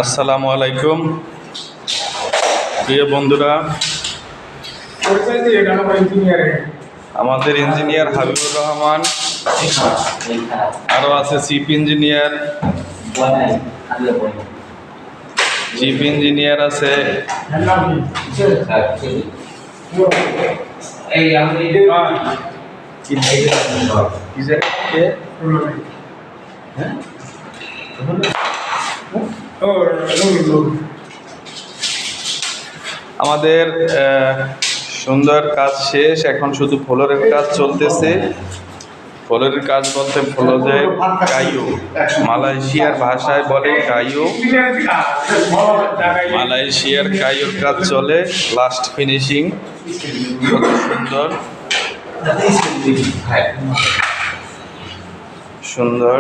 আসসালামু আলাইকুম প্রিয় বন্ধুরা, আমাদের ইঞ্জিনিয়ার হাবিবুর রহমান, আরও আছে চিফ ইঞ্জিনিয়ার আছে আমাদের সুন্দর কাজ শেষ, এখন শুধু ফ্লোরের কাজ চলতেছে। ফ্লোরের কাজ বলতে ফ্লোরে কাইও, মালয়েশিয়ার ভাষায় বলে কাইও, মালয়েশিয়ার কাইওর কাজ চলে। লাস্ট ফিনিশিং কত সুন্দর সুন্দর।